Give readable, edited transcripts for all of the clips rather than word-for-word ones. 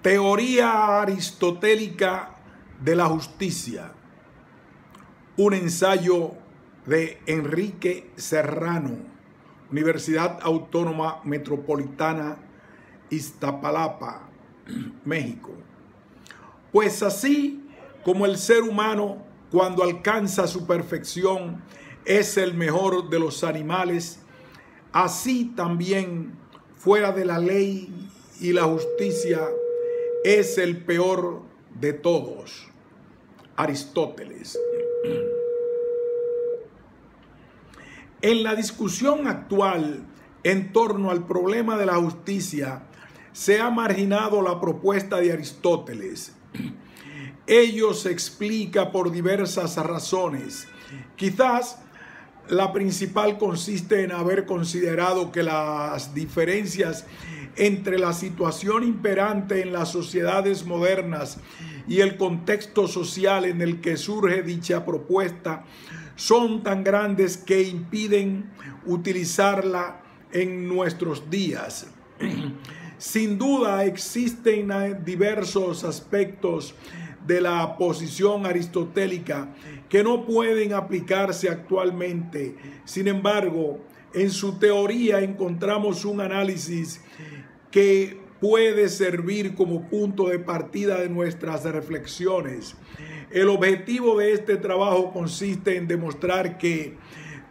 Teoría aristotélica de la justicia. Un ensayo de Enrique Serrano, Universidad Autónoma Metropolitana, Iztapalapa, México. Pues así como el ser humano, cuando alcanza su perfección, es el mejor de los animales, así también, fuera de la ley y la justicia, es el peor de todos. Aristóteles. En la discusión actual en torno al problema de la justicia, se ha marginado la propuesta de Aristóteles. Ello se explica por diversas razones. Quizás la principal consiste en haber considerado que las diferencias entre la situación imperante en las sociedades modernas y el contexto social en el que surge dicha propuesta son tan grandes que impiden utilizarla en nuestros días. Sin duda existen diversos aspectos de la posición aristotélica que no pueden aplicarse actualmente. Sin embargo, en su teoría encontramos un análisis que puede servir como punto de partida de nuestras reflexiones. El objetivo de este trabajo consiste en demostrar que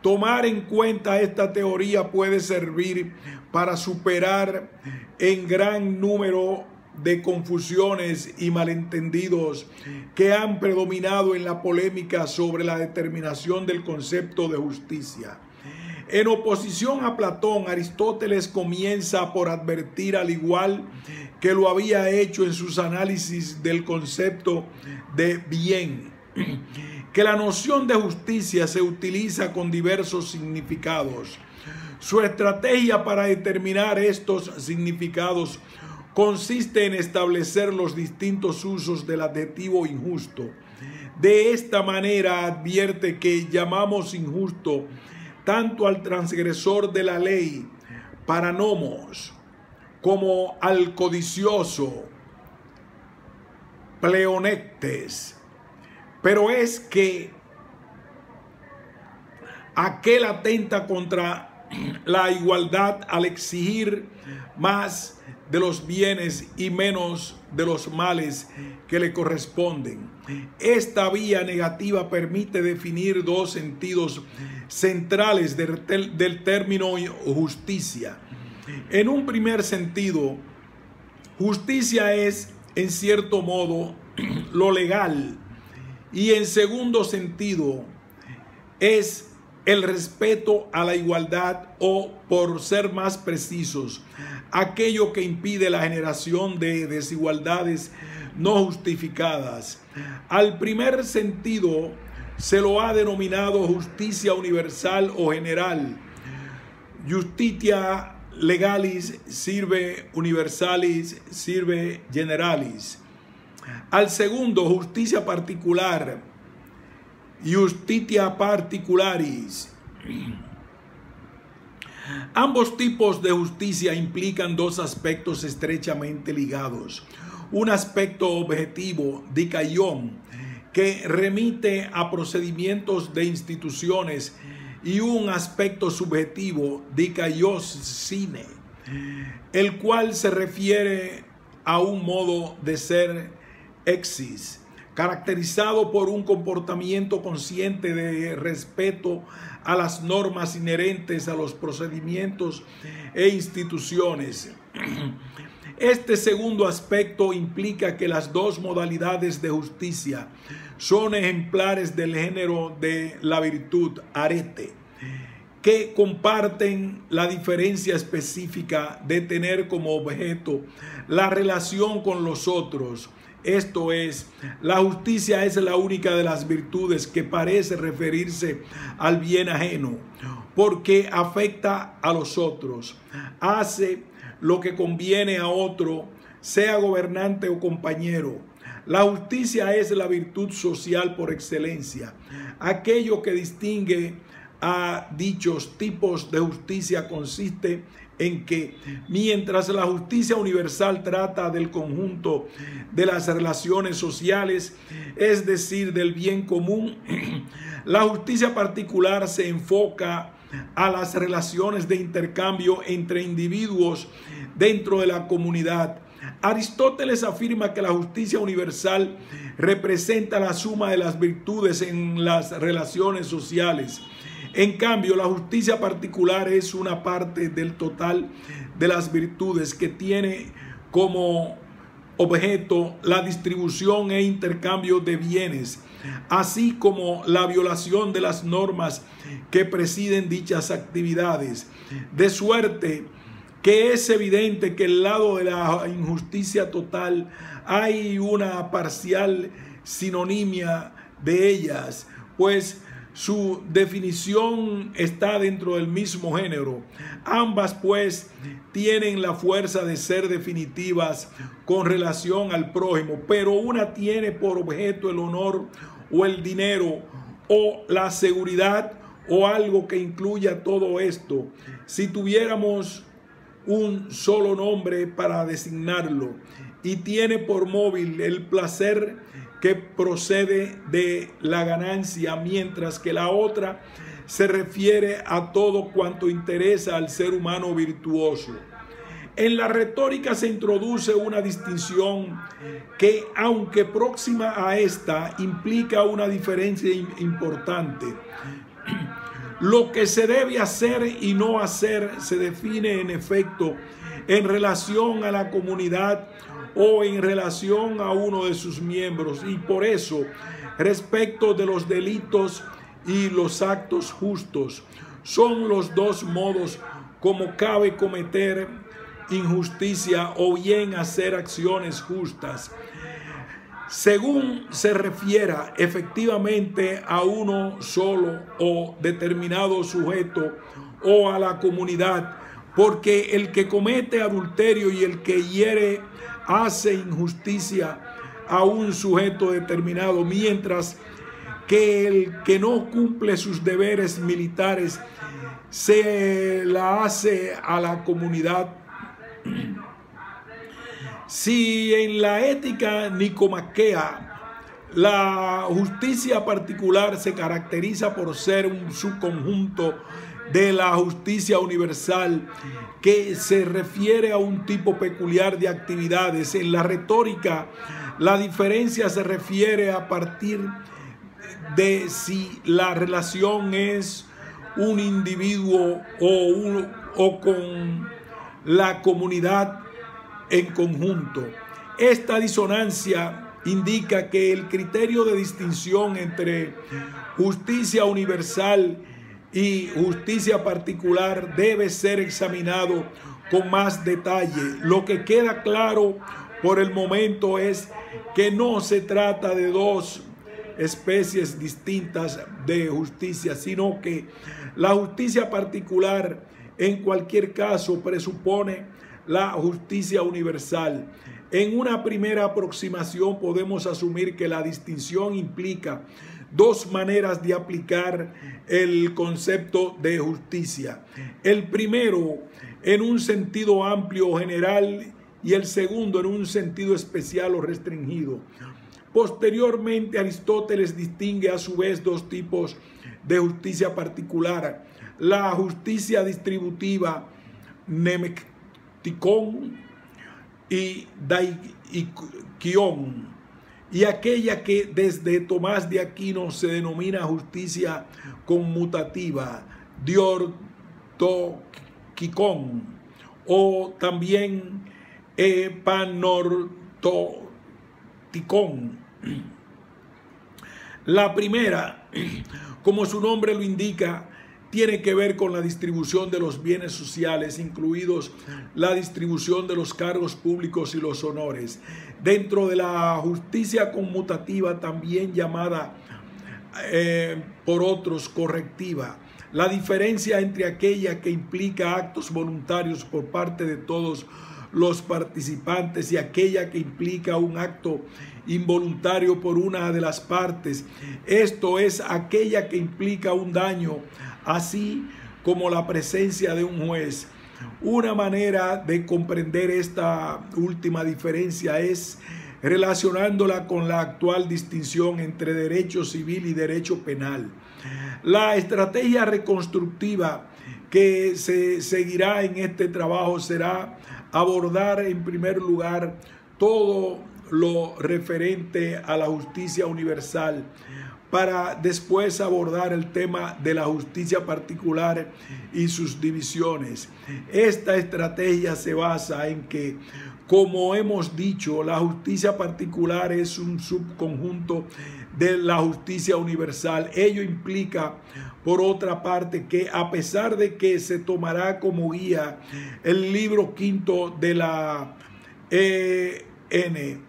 tomar en cuenta esta teoría puede servir para superar en gran número de confusiones y malentendidos que han predominado en la polémica sobre la determinación del concepto de justicia. En oposición a Platón, Aristóteles comienza por advertir, al igual que lo había hecho en sus análisis del concepto de bien, que la noción de justicia se utiliza con diversos significados. Su estrategia para determinar estos significados consiste en establecer los distintos usos del adjetivo injusto. De esta manera advierte que llamamos injusto tanto al transgresor de la ley, paranomos, como al codicioso, pleonectes. Pero es que aquel atenta contra la igualdad al exigir más de los bienes y menos de los males que le corresponden. Esta vía negativa permite definir dos sentidos centrales del término justicia. En un primer sentido, justicia es, en cierto modo, lo legal, y en segundo sentido, es el respeto a la igualdad o, por ser más precisos, aquello que impide la generación de desigualdades no justificadas. Al primer sentido se lo ha denominado justicia universal o general. Justitia legalis sirve universalis, sirve generalis. Al segundo, justicia particular, justitia particularis. Ambos tipos de justicia implican dos aspectos estrechamente ligados. Un aspecto objetivo, dikaion, que remite a procedimientos de instituciones, y un aspecto subjetivo, dikaiosine, el cual se refiere a un modo de ser exis, caracterizado por un comportamiento consciente de respeto a las normas inherentes a los procedimientos e instituciones. Este segundo aspecto implica que las dos modalidades de justicia son ejemplares del género de la virtud, arete, que comparten la diferencia específica de tener como objeto la relación con los otros. Esto es, la justicia es la única de las virtudes que parece referirse al bien ajeno, porque afecta a los otros, hace lo que conviene a otro, sea gobernante o compañero. La justicia es la virtud social por excelencia. Aquello que distingue a dichos tipos de justicia consiste en que mientras la justicia universal trata del conjunto de las relaciones sociales, es decir, del bien común, la justicia particular se enfoca a las relaciones de intercambio entre individuos dentro de la comunidad. Aristóteles afirma que la justicia universal representa la suma de las virtudes en las relaciones sociales. En cambio, la justicia particular es una parte del total de las virtudes que tiene como objeto la distribución e intercambio de bienes, así como la violación de las normas que presiden dichas actividades. De suerte que es evidente que el lado de la injusticia total hay una parcial sinonimia de ellas, pues su definición está dentro del mismo género. Ambas pues tienen la fuerza de ser definitivas con relación al prójimo, pero una tiene por objeto el honor o el dinero o la seguridad o algo que incluya todo esto. Si tuviéramos un solo nombre para designarlo, y tiene por móvil el placer que procede de la ganancia, mientras que la otra se refiere a todo cuanto interesa al ser humano virtuoso. En la retórica se introduce una distinción que, aunque próxima a esta, implica una diferencia importante. Lo que se debe hacer y no hacer se define en efecto en relación a la comunidad o en relación a uno de sus miembros, y por eso respecto de los delitos y los actos justos son los dos modos como cabe cometer injusticia o bien hacer acciones justas, según se refiera efectivamente a uno solo o determinado sujeto o a la comunidad, porque el que comete adulterio y el que hiere hace injusticia a un sujeto determinado, mientras que el que no cumple sus deberes militares se la hace a la comunidad. Si en la ética nicomaquea la justicia particular se caracteriza por ser un subconjunto de la justicia universal que se refiere a un tipo peculiar de actividades, en la retórica la diferencia se refiere a partir de si la relación es un individuo o con la comunidad en conjunto. Esta disonancia indica que el criterio de distinción entre justicia universal y justicia particular debe ser examinado con más detalle. Lo que queda claro por el momento es que no se trata de dos especies distintas de justicia, sino que la justicia particular en cualquier caso presupone la justicia universal. En una primera aproximación podemos asumir que la distinción implica dos maneras de aplicar el concepto de justicia. El primero en un sentido amplio o general y el segundo en un sentido especial o restringido. Posteriormente, Aristóteles distingue a su vez dos tipos de justicia particular: la justicia distributiva, nemektikon y daikion, y aquella que desde Tomás de Aquino se denomina justicia conmutativa, diortokikon, o también epanortotikon. La primera, como su nombre lo indica, tiene que ver con la distribución de los bienes sociales, incluidos la distribución de los cargos públicos y los honores. Dentro de la justicia conmutativa, también llamada por otros correctiva, la diferencia entre aquella que implica actos voluntarios por parte de todos los participantes y aquella que implica un acto involuntario por una de las partes, esto es, aquella que implica un daño, así como la presencia de un juez. Una manera de comprender esta última diferencia es relacionándola con la actual distinción entre derecho civil y derecho penal. La estrategia reconstructiva que se seguirá en este trabajo será abordar en primer lugar todo lo referente a la justicia universal, para después abordar el tema de la justicia particular y sus divisiones. Esta estrategia se basa en que, como hemos dicho, la justicia particular es un subconjunto de la justicia universal. Ello implica, por otra parte, que a pesar de que se tomará como guía el libro quinto de la EN,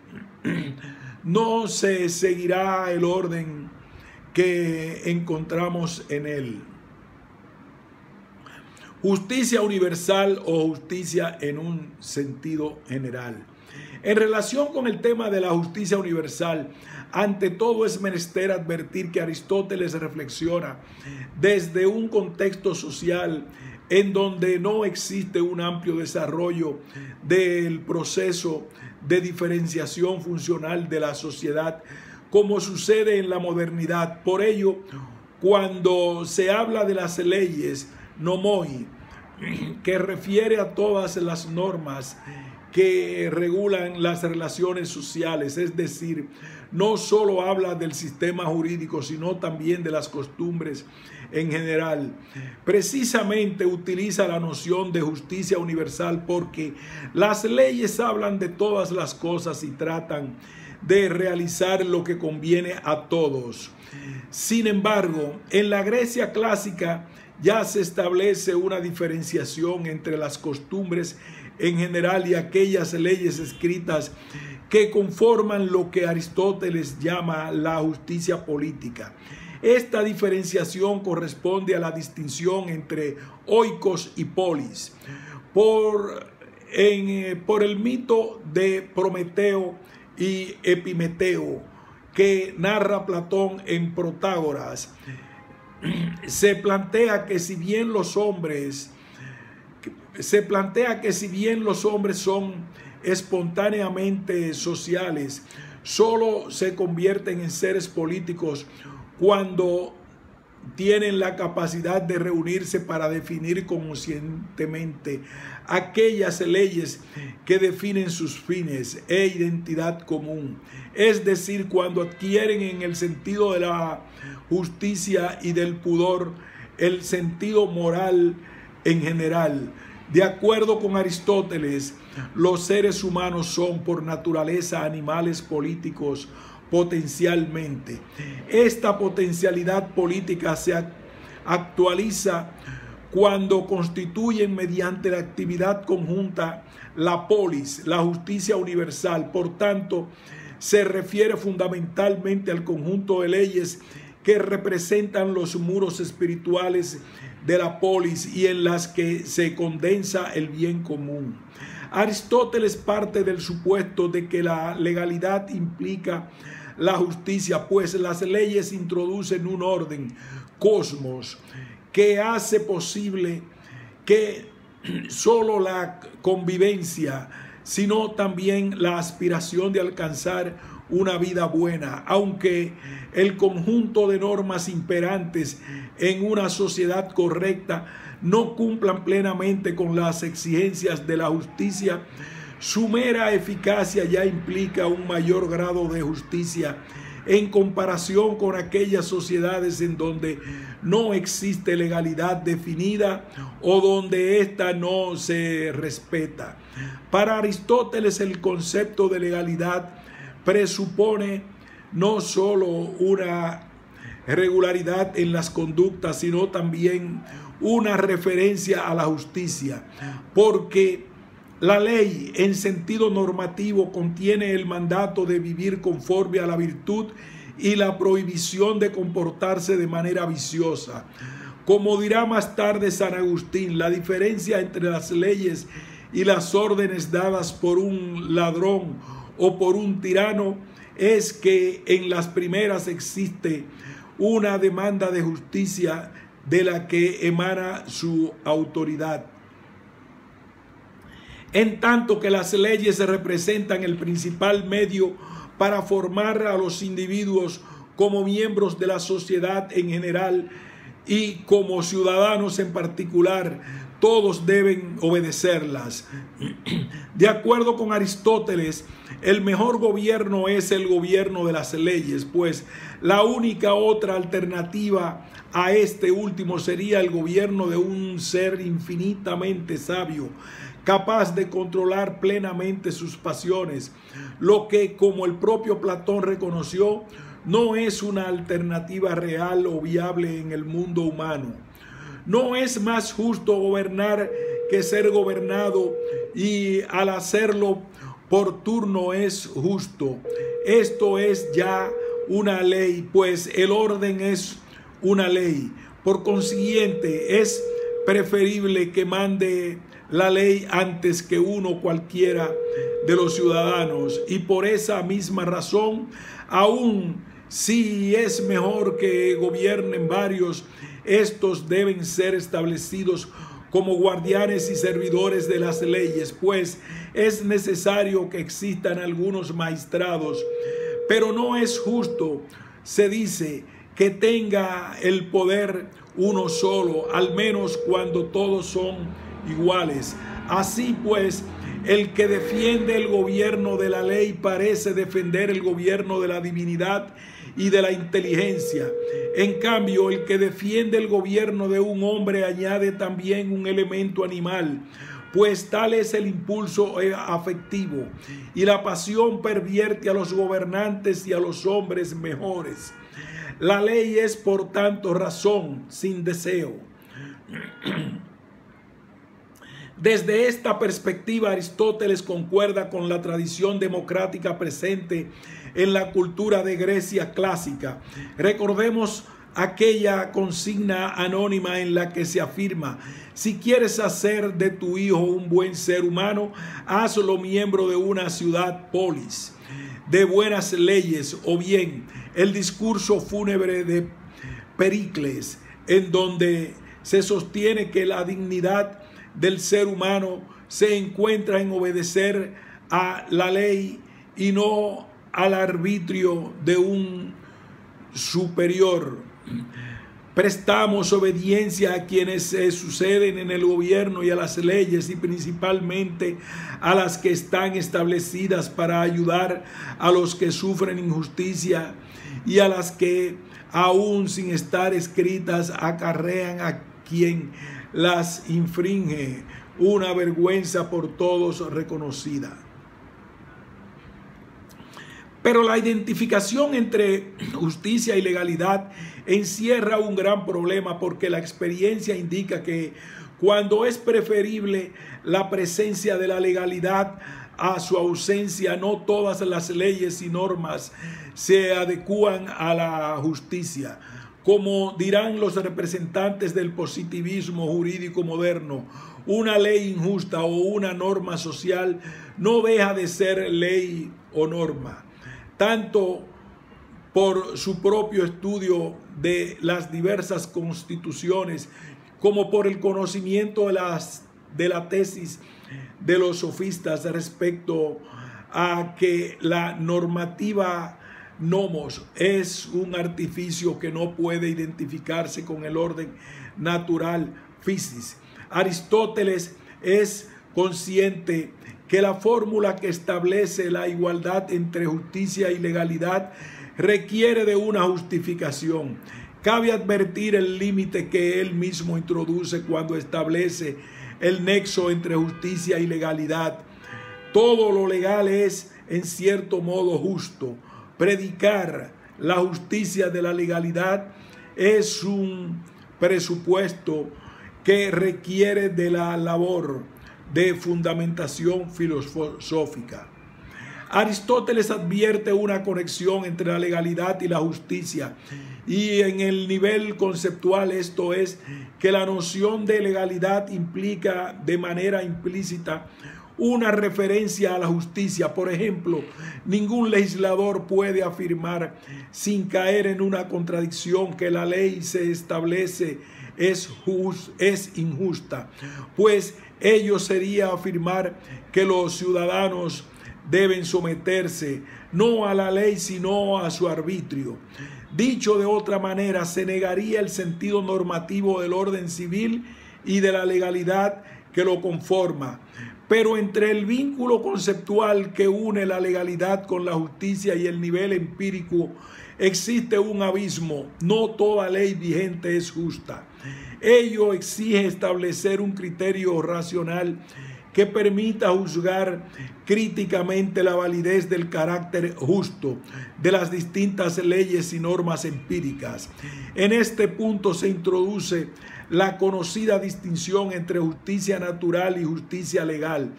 no se seguirá el orden que encontramos en él. Justicia universal o justicia en un sentido general. En relación con el tema de la justicia universal, ante todo es menester advertir que Aristóteles reflexiona desde un contexto social en donde no existe un amplio desarrollo del proceso de diferenciación funcional de la sociedad, como sucede en la modernidad. Por ello, cuando se habla de las leyes nomoi, que refiere a todas las normas que regulan las relaciones sociales, es decir, no solo habla del sistema jurídico, sino también de las costumbres en general. Precisamente utiliza la noción de justicia universal porque las leyes hablan de todas las cosas y tratan de realizar lo que conviene a todos. Sin embargo, en la Grecia clásica ya se establece una diferenciación entre las costumbres en general y aquellas leyes escritas que conforman lo que Aristóteles llama la justicia política. Esta diferenciación corresponde a la distinción entre oikos y polis. Por el mito de Prometeo y Epimeteo que narra Platón en Protágoras, se plantea que si bien los hombres son espontáneamente sociales, solo se convierten en seres políticos cuando tienen la capacidad de reunirse para definir conscientemente aquellas leyes que definen sus fines e identidad común. Es decir, cuando adquieren en el sentido de la justicia y del pudor el sentido moral en general. De acuerdo con Aristóteles, los seres humanos son por naturaleza animales políticos potencialmente. Esta potencialidad política se actualiza cuando constituyen mediante la actividad conjunta la polis, la justicia universal. Por tanto, se refiere fundamentalmente al conjunto de leyes que representan los muros espirituales de la polis y en las que se condensa el bien común. Aristóteles parte del supuesto de que la legalidad implica la justicia, pues las leyes introducen un orden, cosmos, que hace posible que solo la convivencia, sino también la aspiración de alcanzar una vida buena, aunque el conjunto de normas imperantes en una sociedad correcta no cumplan plenamente con las exigencias de la justicia, su mera eficacia ya implica un mayor grado de justicia en comparación con aquellas sociedades en donde no existe legalidad definida o donde ésta no se respeta. Para Aristóteles, el concepto de legalidad presupone no solo una regularidad en las conductas, sino también una referencia a la justicia, porque la ley en sentido normativo contiene el mandato de vivir conforme a la virtud y la prohibición de comportarse de manera viciosa. Como dirá más tarde San Agustín, la diferencia entre las leyes y las órdenes dadas por un ladrón o por un tirano es que en las primeras existe una demanda de justicia de la que emana su autoridad. en tanto que las leyes representan el principal medio para formar a los individuos como miembros de la sociedad en general y como ciudadanos en particular. Todos deben obedecerlas. De acuerdo con Aristóteles, el mejor gobierno es el gobierno de las leyes, pues la única otra alternativa a este último sería el gobierno de un ser infinitamente sabio, capaz de controlar plenamente sus pasiones, lo que, como el propio Platón reconoció, no es una alternativa real o viable en el mundo humano. No es más justo gobernar que ser gobernado, y al hacerlo por turno es justo. Esto es ya una ley, pues el orden es una ley. Por consiguiente, es preferible que mande la ley antes que uno cualquiera de los ciudadanos, y por esa misma razón, aun si es mejor que gobiernen varios, estos deben ser establecidos como guardianes y servidores de las leyes, pues es necesario que existan algunos magistrados, pero no es justo, se dice, que tenga el poder uno solo, al menos cuando todos son iguales. Así pues, el que defiende el gobierno de la ley parece defender el gobierno de la divinidad y de la inteligencia. En cambio, el que defiende el gobierno de un hombre añade también un elemento animal, pues tal es el impulso afectivo, y la pasión pervierte a los gobernantes y a los hombres mejores. La ley es, por tanto, razón sin deseo. Desde esta perspectiva, Aristóteles concuerda con la tradición democrática presente en la cultura de Grecia clásica. Recordemos aquella consigna anónima en la que se afirma: si quieres hacer de tu hijo un buen ser humano, hazlo miembro de una ciudad polis de buenas leyes. O bien el discurso fúnebre de Pericles, en donde se sostiene que la dignidad del ser humano se encuentra en obedecer a la ley y no al arbitrio de un superior. Prestamos obediencia a quienes se suceden en el gobierno y a las leyes, y principalmente a las que están establecidas para ayudar a los que sufren injusticia, y a las que, aún sin estar escritas, acarrean a quien las infringe una vergüenza por todos reconocida. Pero la identificación entre justicia y legalidad encierra un gran problema, porque la experiencia indica que cuando es preferible la presencia de la legalidad a su ausencia, no todas las leyes y normas se adecúan a la justicia. Como dirán los representantes del positivismo jurídico moderno, una ley injusta o una norma social no deja de ser ley o norma, tanto por su propio estudio de las diversas constituciones como por el conocimiento de la tesis de los sofistas respecto a que la normativa nomos es un artificio que no puede identificarse con el orden natural physis. Aristóteles es consciente que la fórmula que establece la igualdad entre justicia y legalidad requiere de una justificación. Cabe advertir el límite que él mismo introduce cuando establece el nexo entre justicia y legalidad. Todo lo legal es, en cierto modo, justo. Predicar la justicia de la legalidad es un presupuesto que requiere de la labor de fundamentación filosófica. Aristóteles advierte una conexión entre la legalidad y la justicia, y en el nivel conceptual esto es que la noción de legalidad implica de manera implícita una referencia a la justicia. Por ejemplo, ningún legislador puede afirmar sin caer en una contradicción que la ley se establece es injusta, pues Ello sería afirmar que los ciudadanos deben someterse no a la ley sino a su arbitrio. Dicho de otra manera, se negaría el sentido normativo del orden civil y de la legalidad que lo conforma. Pero entre el vínculo conceptual que une la legalidad con la justicia y el nivel empírico existe un abismo. No toda ley vigente es justa. Ello exige establecer un criterio racional que permita juzgar críticamente la validez del carácter justo de las distintas leyes y normas empíricas. En este punto se introduce la conocida distinción entre justicia natural y justicia legal.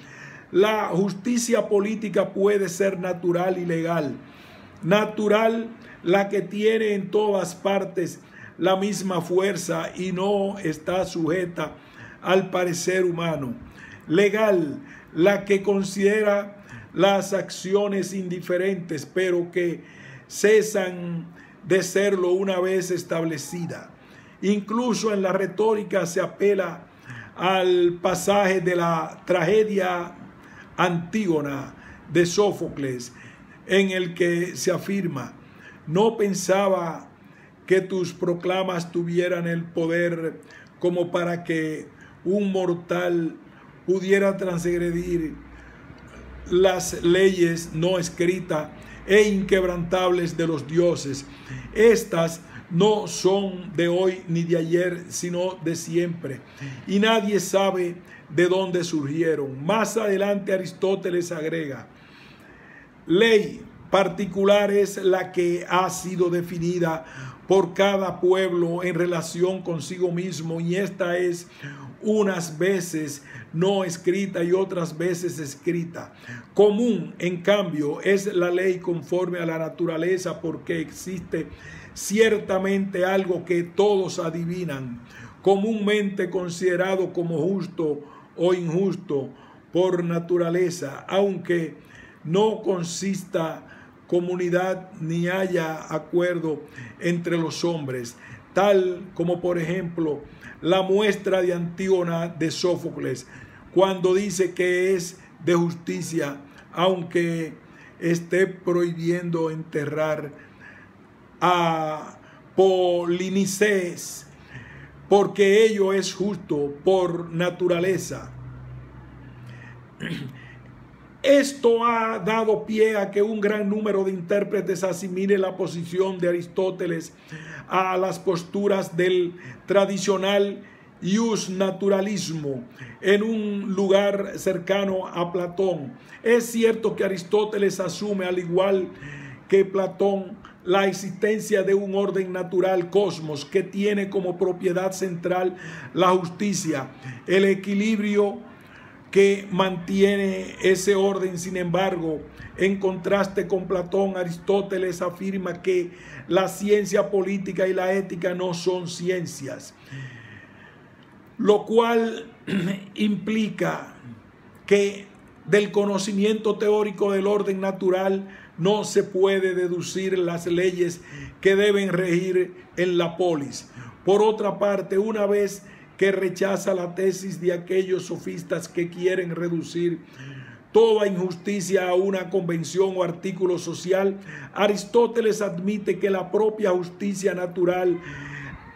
La justicia política puede ser natural y legal. Natural, la que tiene en todas partes la misma fuerza y no está sujeta al parecer humano. Legal, la que considera las acciones indiferentes, pero que cesan de serlo una vez establecida. Incluso en la retórica se apela al pasaje de la tragedia Antígona de Sófocles, en el que se afirma: no pensaba que tus proclamas tuvieran el poder como para que un mortal pudiera transgredir las leyes no escritas e inquebrantables de los dioses. Estas no son de hoy ni de ayer, sino de siempre, y nadie sabe de dónde surgieron. Más adelante Aristóteles agrega: ley particular es la que ha sido definida por cada pueblo en relación consigo mismo, y esta es unas veces no escrita y otras veces escrita. Común, en cambio, es la ley conforme a la naturaleza, porque existe ciertamente algo que todos adivinan, comúnmente considerado como justo o injusto por naturaleza, aunque no consista comunidad ni haya acuerdo entre los hombres, tal como por ejemplo la muestra de Antígona de Sófocles, cuando dice que es de justicia, aunque esté prohibiendo enterrar a Polinices, porque ello es justo por naturaleza. Esto ha dado pie a que un gran número de intérpretes asimile la posición de Aristóteles a las posturas del tradicional iusnaturalismo en un lugar cercano a Platón. Es cierto que Aristóteles asume, al igual que Platón, la existencia de un orden natural, cosmos, que tiene como propiedad central la justicia, el equilibrio que mantiene ese orden. Sin embargo, en contraste con Platón, Aristóteles afirma que la ciencia política y la ética no son ciencias, lo cual implica que del conocimiento teórico del orden natural no se puede deducir las leyes que deben regir en la polis. Por otra parte, una vez que rechaza la tesis de aquellos sofistas que quieren reducir toda injusticia a una convención o artículo social, Aristóteles admite que la propia justicia natural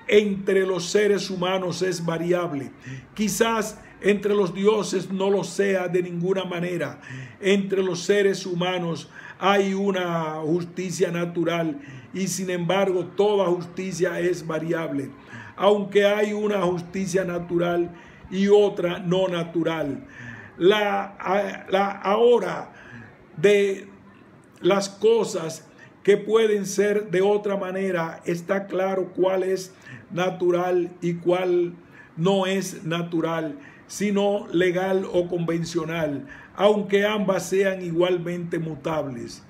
entre los seres humanos es variable. Quizás entre los dioses no lo sea de ninguna manera. Entre los seres humanos hay una justicia natural y sin embargo toda justicia es variable, aunque hay una justicia natural y otra no natural. La hora de las cosas que pueden ser de otra manera, está claro cuál es natural y cuál no es natural, sino legal o convencional, aunque ambas sean igualmente mutables.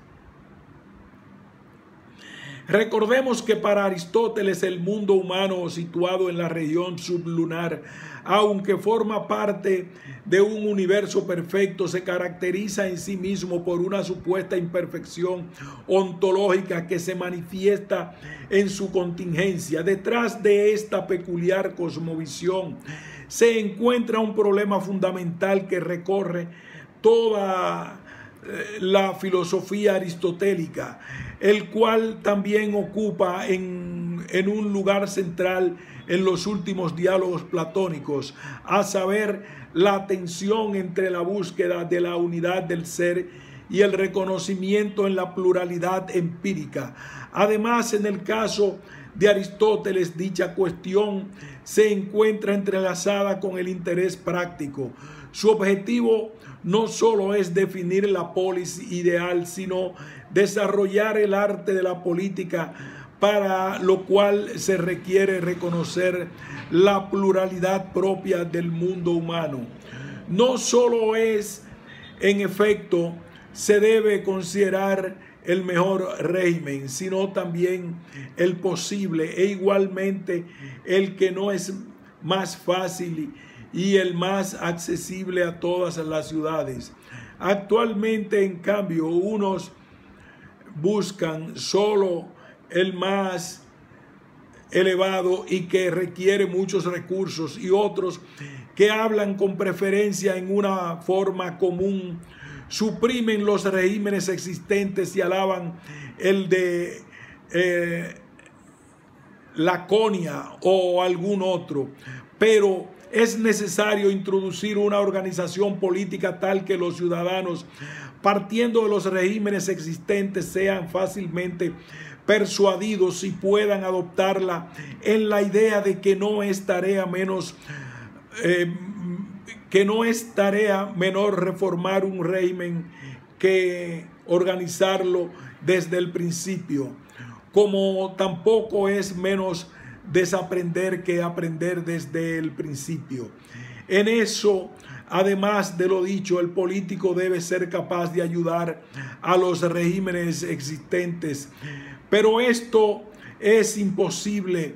Recordemos que para Aristóteles el mundo humano situado en la región sublunar, aunque forma parte de un universo perfecto, se caracteriza en sí mismo por una supuesta imperfección ontológica que se manifiesta en su contingencia. Detrás de esta peculiar cosmovisión se encuentra un problema fundamental que recorre toda la filosofía aristotélica, el cual también ocupa en un lugar central en los últimos diálogos platónicos, a saber, la tensión entre la búsqueda de la unidad del ser y el reconocimiento en la pluralidad empírica. Además, en el caso de Aristóteles, dicha cuestión se encuentra entrelazada con el interés práctico. Su objetivo no solo es definir la polis ideal, sino desarrollar el arte de la política, para lo cual se requiere reconocer la pluralidad propia del mundo humano. No solo es, en efecto, se debe considerar el mejor régimen, sino también el posible e igualmente el que no es más fácil y el más accesible a todas las ciudades. Actualmente, en cambio, unos buscan solo el más elevado y que requiere muchos recursos, y otros que hablan con preferencia en una forma común, suprimen los regímenes existentes y alaban el de Laconia o algún otro. Pero es necesario introducir una organización política tal que los ciudadanos, partiendo de los regímenes existentes, sean fácilmente persuadidos y puedan adoptarla, en la idea de que no es tarea menor reformar un régimen que organizarlo desde el principio, como tampoco es menos desaprender que aprender desde el principio. En eso, además de lo dicho, el político debe ser capaz de ayudar a los regímenes existentes, pero esto es imposible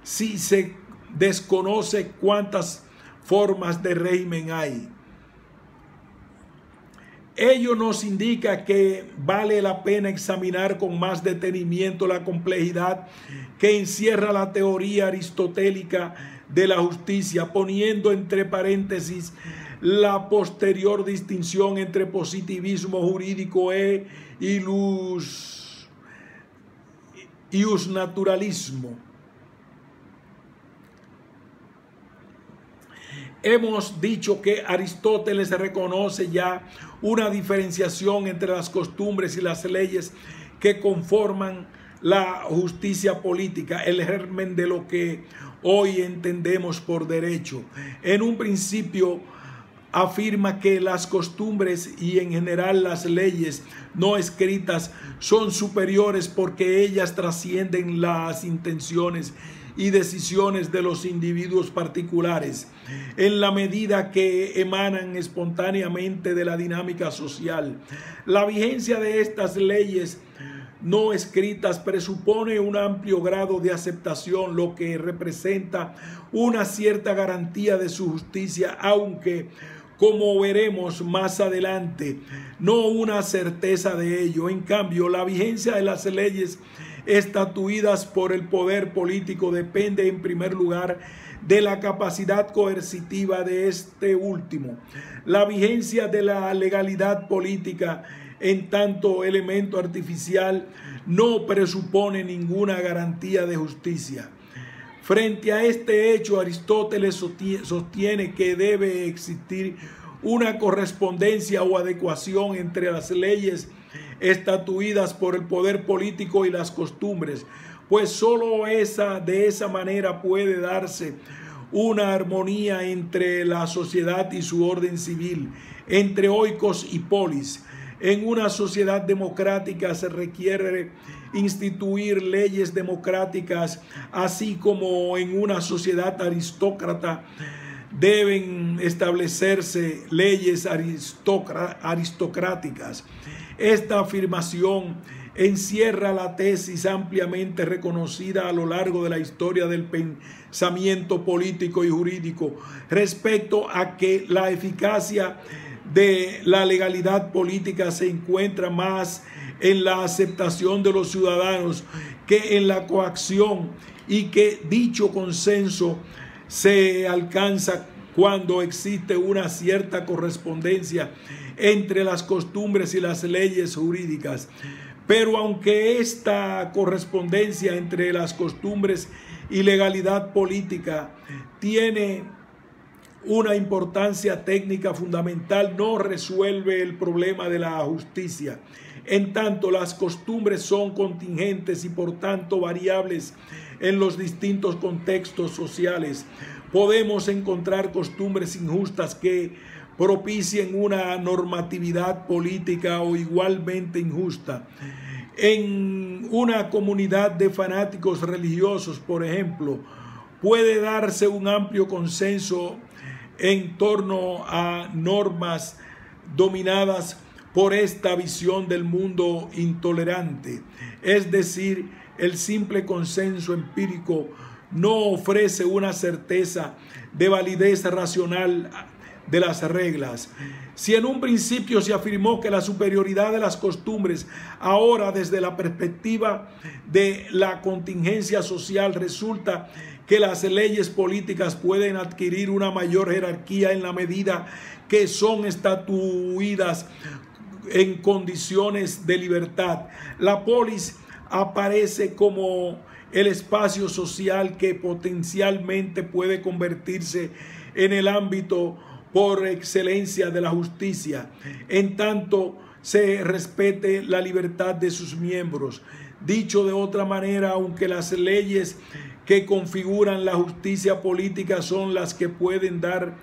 si se desconoce cuántas formas de régimen hay. Ello nos indica que vale la pena examinar con más detenimiento la complejidad que encierra la teoría aristotélica de la justicia, poniendo entre paréntesis la posterior distinción entre positivismo jurídico e iusnaturalismo. Hemos dicho que Aristóteles reconoce ya una diferenciación entre las costumbres y las leyes que conforman la justicia política, el germen de lo que hoy entendemos por derecho. En un principio afirma que las costumbres y en general las leyes no escritas son superiores porque ellas trascienden las intenciones y decisiones de los individuos particulares, en la medida que emanan espontáneamente de la dinámica social. La vigencia de estas leyes no escritas presupone un amplio grado de aceptación, lo que representa una cierta garantía de su justicia, aunque, como veremos más adelante, no una certeza de ello. En cambio, la vigencia de las leyes estatuidas por el poder político depende en primer lugar de la capacidad coercitiva de este último. La vigencia de la legalidad política, en tanto elemento artificial, no presupone ninguna garantía de justicia. Frente a este hecho, Aristóteles sostiene que debe existir una correspondencia o adecuación entre las leyes estatuidas por el poder político y las costumbres, pues solo de esa manera puede darse una armonía entre la sociedad y su orden civil, entre oikos y polis. En una sociedad democrática se requiere instituir leyes democráticas, así como en una sociedad aristócrata deben establecerse leyes aristocráticas. Esta afirmación encierra la tesis ampliamente reconocida a lo largo de la historia del pensamiento político y jurídico respecto a que la eficacia de la legalidad política se encuentra más en la aceptación de los ciudadanos que en la coacción, y que dicho consenso se alcanza cuando existe una cierta correspondencia entre las costumbres y las leyes jurídicas. Pero aunque esta correspondencia entre las costumbres y legalidad política tiene una importancia técnica fundamental, no resuelve el problema de la justicia. En tanto, las costumbres son contingentes y por tanto variables en los distintos contextos sociales. Podemos encontrar costumbres injustas que propicien una normatividad política o igualmente injusta. En una comunidad de fanáticos religiosos, por ejemplo, puede darse un amplio consenso en torno a normas dominadas por esta visión del mundo intolerante. Es decir, el simple consenso empírico no ofrece una certeza de validez racional de las reglas. Si en un principio se afirmó que la superioridad de las costumbres, ahora desde la perspectiva de la contingencia social resulta que las leyes políticas pueden adquirir una mayor jerarquía en la medida que son estatuidas en condiciones de libertad. La polis aparece como el espacio social que potencialmente puede convertirse en el ámbito por excelencia de la justicia, en tanto se respete la libertad de sus miembros. Dicho de otra manera, aunque las leyes que configuran la justicia política son las que pueden dar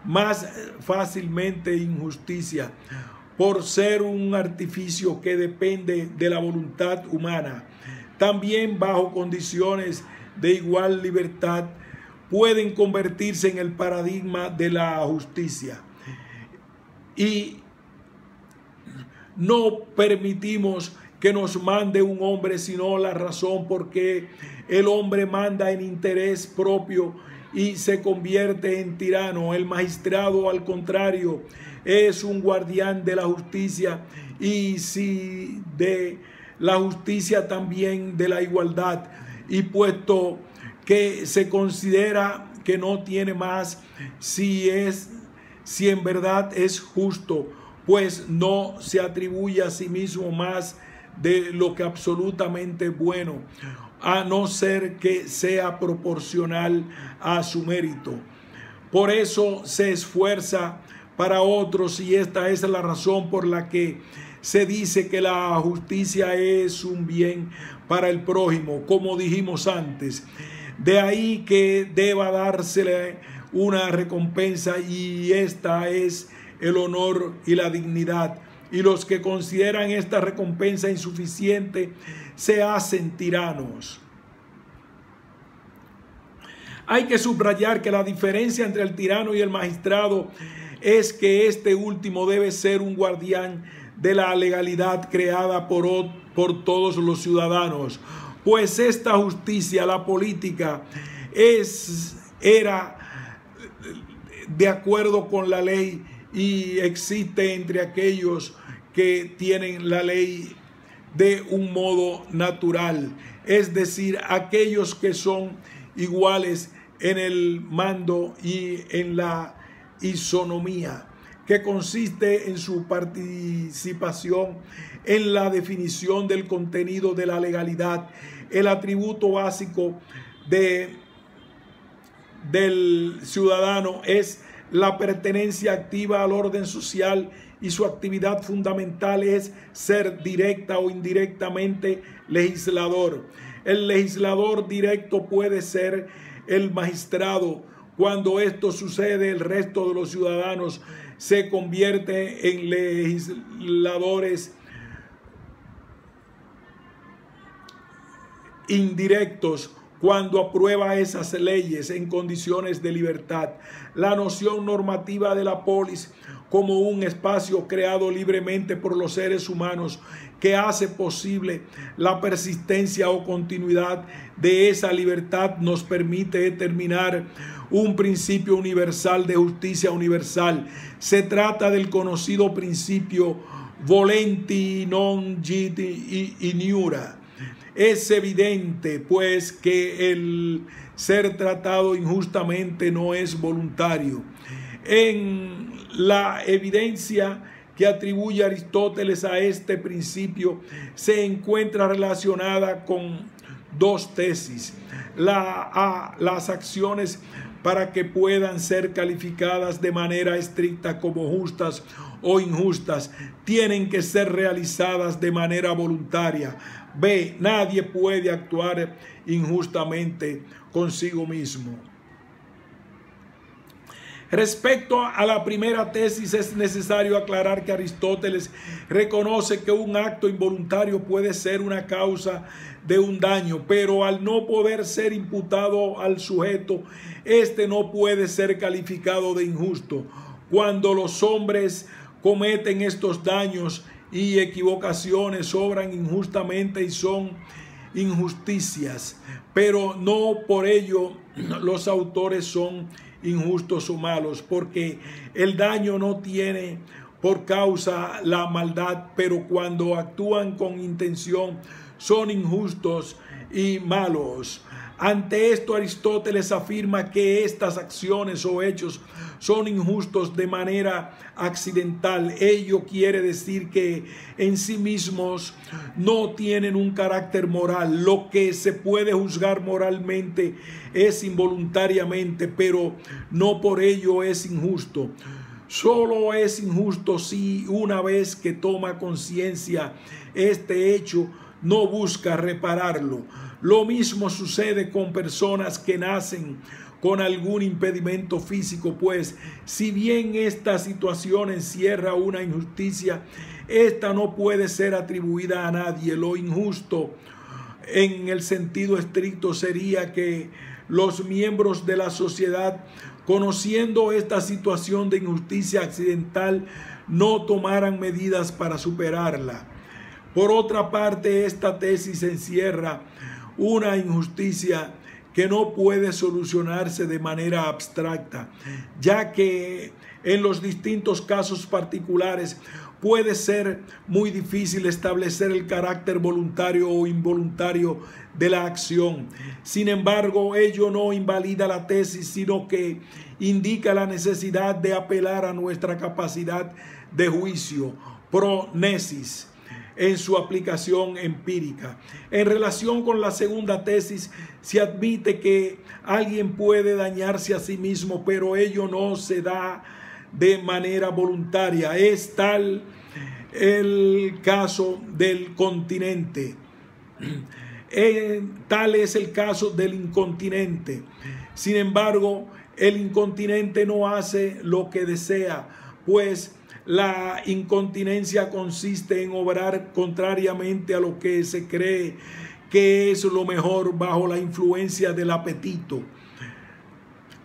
más fácilmente injusticia, por ser un artificio que depende de la voluntad humana, también bajo condiciones de igual libertad pueden convertirse en el paradigma de la justicia. Y no permitimos que nos mande un hombre, sino la razón, porque el hombre manda en interés propio y se convierte en tirano. El magistrado, al contrario, es un guardián de la justicia, y si de la justicia también de la igualdad, y puesto que se considera que no tiene más si en verdad es justo, pues no se atribuye a sí mismo más de lo que absolutamente es bueno, a no ser que sea proporcional a su mérito. Por eso se esfuerza para otros, y esta es la razón por la que se dice que la justicia es un bien para el prójimo, como dijimos antes. De ahí que deba dársele una recompensa, y esta es el honor y la dignidad. Y los que consideran esta recompensa insuficiente se hacen tiranos. Hay que subrayar que la diferencia entre el tirano y el magistrado es que este último debe ser un guardián de la legalidad creada por todos los ciudadanos, pues esta justicia, la política, era de acuerdo con la ley y existe entre aquellos que tienen la ley de un modo natural, es decir, aquellos que son iguales en el mando y en la isonomía, que consiste en su participación en la definición del contenido de la legalidad. El atributo básico del ciudadano es la pertenencia activa al orden social, y su actividad fundamental es ser directa o indirectamente legislador. El legislador directo puede ser el magistrado. Cuando esto sucede, el resto de los ciudadanos se convierte en legisladores indirectos cuando aprueba esas leyes en condiciones de libertad. La noción normativa de la polis como un espacio creado libremente por los seres humanos que hace posible la persistencia o continuidad de esa libertad nos permite determinar un principio universal de justicia universal. Se trata del conocido principio volenti non jit iniura, Es evidente, pues, que el ser tratado injustamente no es voluntario. En la evidencia que atribuye Aristóteles a este principio se encuentra relacionada con dos tesis. Las acciones, para que puedan ser calificadas de manera estricta como justas o injustas, tienen que ser realizadas de manera voluntaria. B. Nadie puede actuar injustamente consigo mismo. Respecto a la primera tesis, es necesario aclarar que Aristóteles reconoce que un acto involuntario puede ser una causa de un daño, pero al no poder ser imputado al sujeto, este no puede ser calificado de injusto. Cuando los hombres cometen estos daños y equivocaciones, obran injustamente y son injusticias, pero no por ello los autores son injustos o malos, porque el daño no tiene por causa la maldad, pero cuando actúan con intención son injustos y malos. Ante esto, Aristóteles afirma que estas acciones o hechos son injustos de manera accidental. Ello quiere decir que en sí mismos no tienen un carácter moral. Lo que se puede juzgar moralmente es involuntariamente, pero no por ello es injusto. Solo es injusto si una vez que toma conciencia este hecho no busca repararlo. Lo mismo sucede con personas que nacen con algún impedimento físico, pues si bien esta situación encierra una injusticia, esta no puede ser atribuida a nadie. Lo injusto en el sentido estricto sería que los miembros de la sociedad, conociendo esta situación de injusticia accidental, no tomaran medidas para superarla. Por otra parte, esta tesis encierra una injusticia que no puede solucionarse de manera abstracta, ya que en los distintos casos particulares puede ser muy difícil establecer el carácter voluntario o involuntario de la acción. Sin embargo, ello no invalida la tesis, sino que indica la necesidad de apelar a nuestra capacidad de juicio, pronesis, en su aplicación empírica. En relación con la segunda tesis, se admite que alguien puede dañarse a sí mismo, pero ello no se da de manera voluntaria. Es tal el caso del continente. Tal es el caso del incontinente. Sin embargo, el incontinente no hace lo que desea, pues la incontinencia consiste en obrar contrariamente a lo que se cree que es lo mejor bajo la influencia del apetito.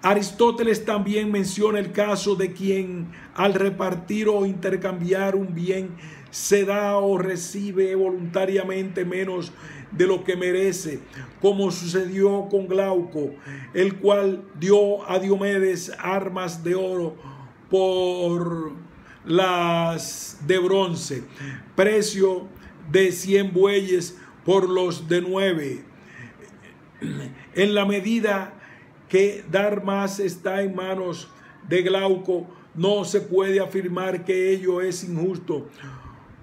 Aristóteles también menciona el caso de quien al repartir o intercambiar un bien se da o recibe voluntariamente menos de lo que merece, como sucedió con Glauco, el cual dio a Diomedes armas de oro por las de bronce, precio de 100 bueyes por los de 9. En la medida que dar más está en manos de Glauco, no se puede afirmar que ello es injusto.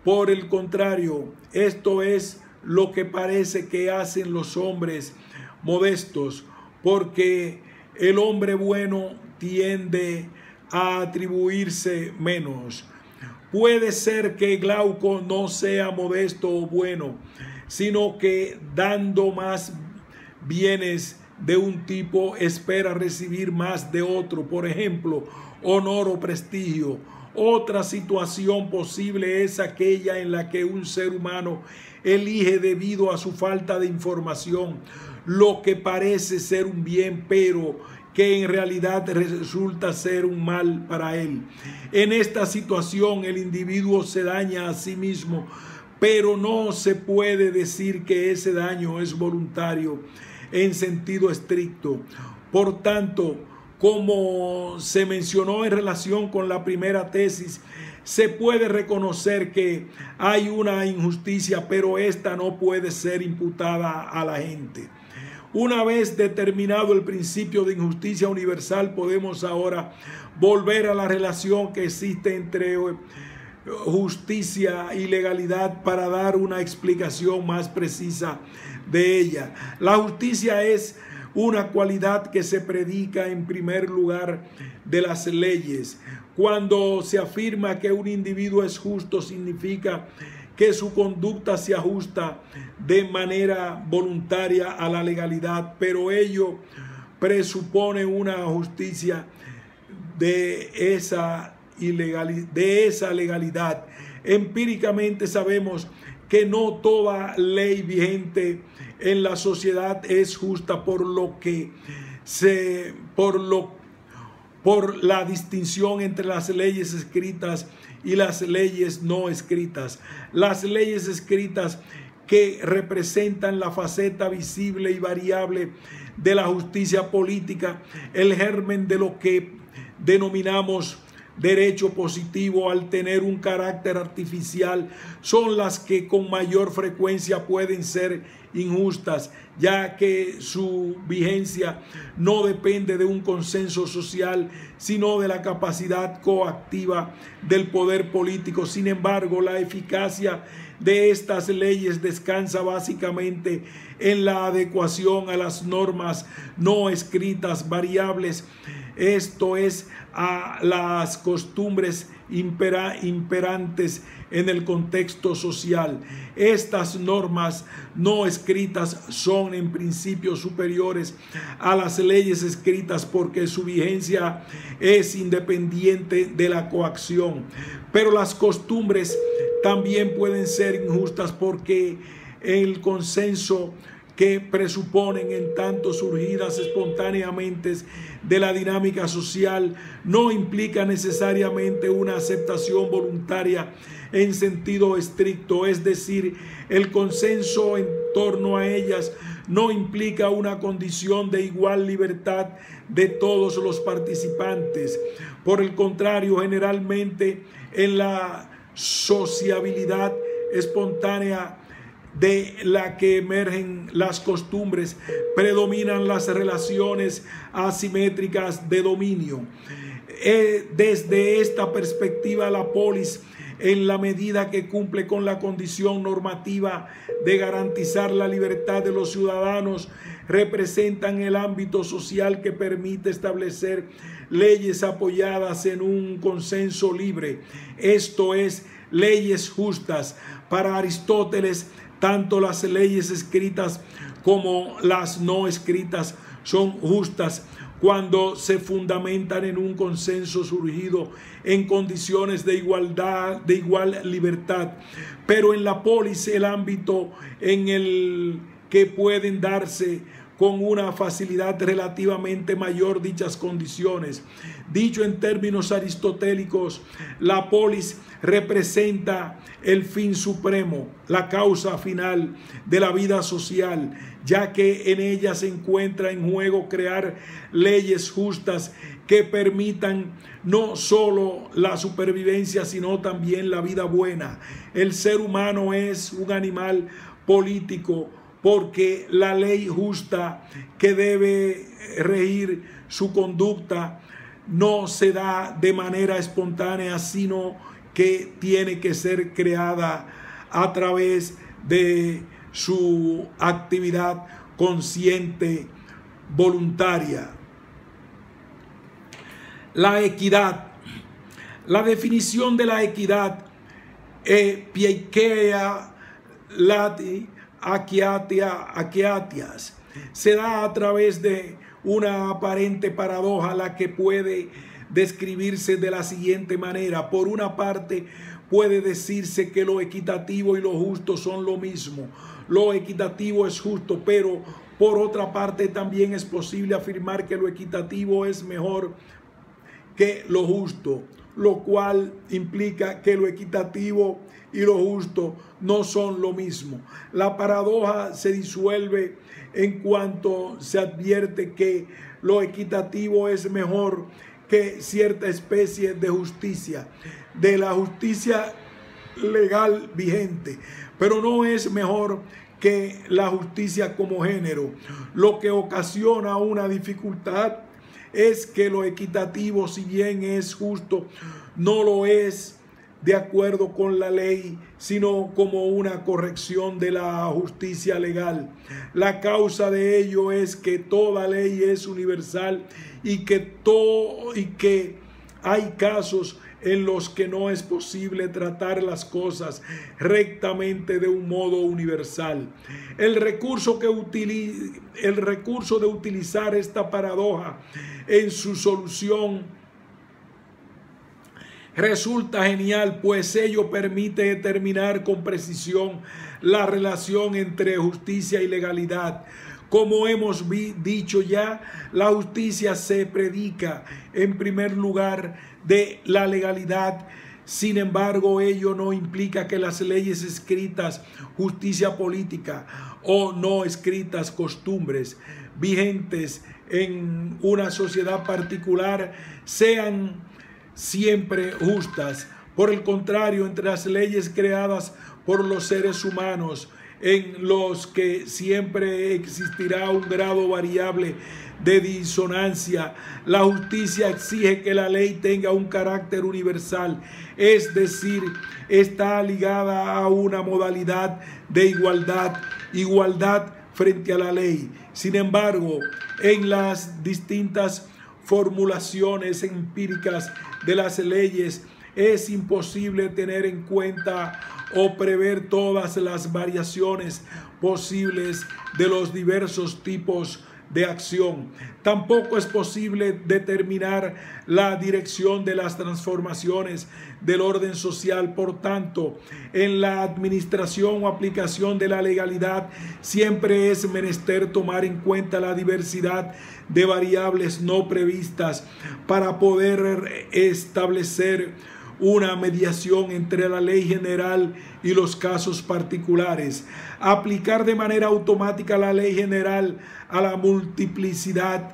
Por el contrario, esto es lo que parece que hacen los hombres modestos, porque el hombre bueno tiende a atribuirse menos. Puede ser que Glauco no sea modesto o bueno, sino que dando más bienes de un tipo espera recibir más de otro, por ejemplo, honor o prestigio. Otra situación posible es aquella en la que un ser humano elige debido a su falta de información lo que parece ser un bien, pero que en realidad resulta ser un mal para él. En esta situación el individuo se daña a sí mismo, pero no se puede decir que ese daño es voluntario en sentido estricto. Por tanto, como se mencionó en relación con la primera tesis, se puede reconocer que hay una injusticia, pero esta no puede ser imputada a la gente. Una vez determinado el principio de injusticia universal, podemos ahora volver a la relación que existe entre justicia y legalidad para dar una explicación más precisa de ella. La justicia es una cualidad que se predica en primer lugar de las leyes. Cuando se afirma que un individuo es justo, significa que su conducta se ajusta de manera voluntaria a la legalidad, pero ello presupone una justicia de esa legalidad. Empíricamente sabemos que no toda ley vigente en la sociedad es justa, por la distinción entre las leyes escritas y las leyes no escritas. Las leyes escritas, que representan la faceta visible y variable de la justicia política, el germen de lo que denominamos derecho positivo, al tener un carácter artificial, son las que con mayor frecuencia pueden ser injustas, ya que su vigencia no depende de un consenso social, sino de la capacidad coactiva del poder político. Sin embargo, la eficacia de estas leyes descansa básicamente en la adecuación a las normas no escritas variables, esto es, a las costumbres imperantes en el contexto social. Estas normas no escritas son en principio superiores a las leyes escritas porque su vigencia es independiente de la coacción. Pero las costumbres también pueden ser injustas porque el consenso que presuponen, en tanto surgidas espontáneamente de la dinámica social, no implica necesariamente una aceptación voluntaria en sentido estricto, es decir, el consenso en torno a ellas no implica una condición de igual libertad de todos los participantes. Por el contrario, generalmente en la sociabilidad espontánea de la que emergen las costumbres, predominan las relaciones asimétricas de dominio. Desde esta perspectiva, la polis, en la medida que cumple con la condición normativa de garantizar la libertad de los ciudadanos, representan el ámbito social que permite establecer leyes apoyadas en un consenso libre, esto es, leyes justas. Para Aristóteles, tanto las leyes escritas como las no escritas son justas cuando se fundamentan en un consenso surgido en condiciones de igualdad, de igual libertad. Pero en la polis, el ámbito en el que pueden darse con una facilidad relativamente mayor dichas condiciones. Dicho en términos aristotélicos, la polis representa el fin supremo, la causa final de la vida social, ya que en ella se encuentra en juego crear leyes justas que permitan no solo la supervivencia, sino también la vida buena. El ser humano es un animal político, porque la ley justa que debe regir su conducta no se da de manera espontánea, sino que tiene que ser creada a través de su actividad consciente, voluntaria. La equidad. La definición de la equidad, pieikea lati aquiatias, se da a través de una aparente paradoja, la que puede describirse de la siguiente manera. Por una parte, puede decirse que lo equitativo y lo justo son lo mismo. Lo equitativo es justo, pero por otra parte también es posible afirmar que lo equitativo es mejor que lo justo, lo cual implica que lo equitativo y lo justo no son lo mismo. La paradoja se disuelve en cuanto se advierte que lo equitativo es mejor que cierta especie de justicia, de la justicia legal vigente, pero no es mejor que la justicia como género. Lo que ocasiona una dificultad es que lo equitativo, si bien es justo, no lo es de acuerdo con la ley, sino como una corrección de la justicia legal. La causa de ello es que toda ley es universal y que hay casos en los que no es posible tratar las cosas rectamente de un modo universal. El recurso de utilizar esta paradoja en su solución resulta genial, pues ello permite determinar con precisión la relación entre justicia y legalidad. Como hemos dicho ya, la justicia se predica en primer lugar de la legalidad. Sin embargo, ello no implica que las leyes escritas, justicia política, o no escritas, costumbres vigentes en una sociedad particular, sean siempre justas. Por el contrario, entre las leyes creadas por los seres humanos, en los que siempre existirá un grado variable de disonancia, la justicia exige que la ley tenga un carácter universal, es decir, está ligada a una modalidad de igualdad frente a la ley. Sin embargo, en las distintas formulaciones empíricas de las leyes es imposible tener en cuenta o prever todas las variaciones posibles de los diversos tipos de acción. Tampoco es posible determinar la dirección de las transformaciones del orden social. Por tanto, en la administración o aplicación de la legalidad siempre es menester tomar en cuenta la diversidad de variables no previstas para poder establecer una mediación entre la ley general y los casos particulares. Aplicar de manera automática la ley general a la multiplicidad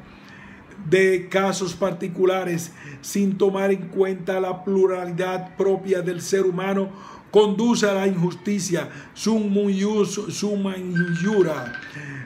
de casos particulares sin tomar en cuenta la pluralidad propia del ser humano conduce a la injusticia, summa injura.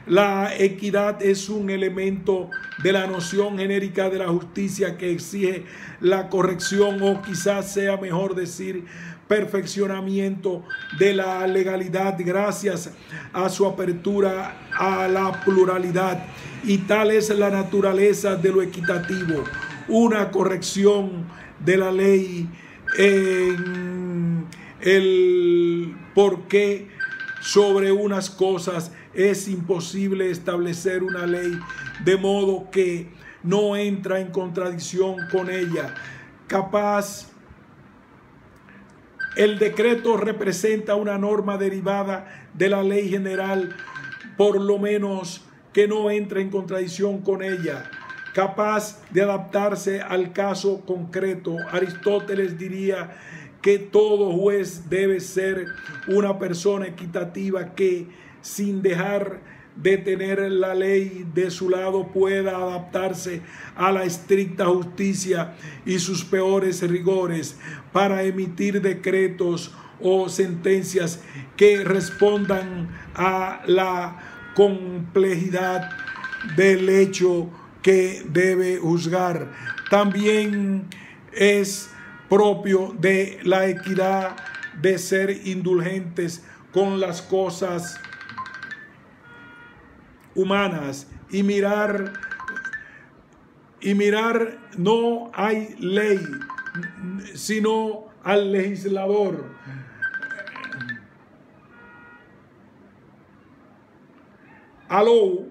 La equidad es un elemento de la noción genérica de la justicia que exige la corrección, o quizás sea mejor decir perfeccionamiento de la legalidad gracias a su apertura a la pluralidad, y tal es la naturaleza de lo equitativo, una corrección de la ley en el porqué sobre unas cosas es imposible establecer una ley de modo que no entra en contradicción con ella. El decreto representa una norma derivada de la ley general, por lo menos que no entra en contradicción con ella, capaz de adaptarse al caso concreto. Aristóteles diría que todo juez debe ser una persona equitativa que, sin dejar de tener la ley de su lado, pueda adaptarse a la estricta justicia y sus peores rigores para emitir decretos o sentencias que respondan a la complejidad del hecho que debe juzgar. También es propio de la equidad de ser indulgentes con las cosas humanas y mirar no hay ley, sino al legislador. Aló.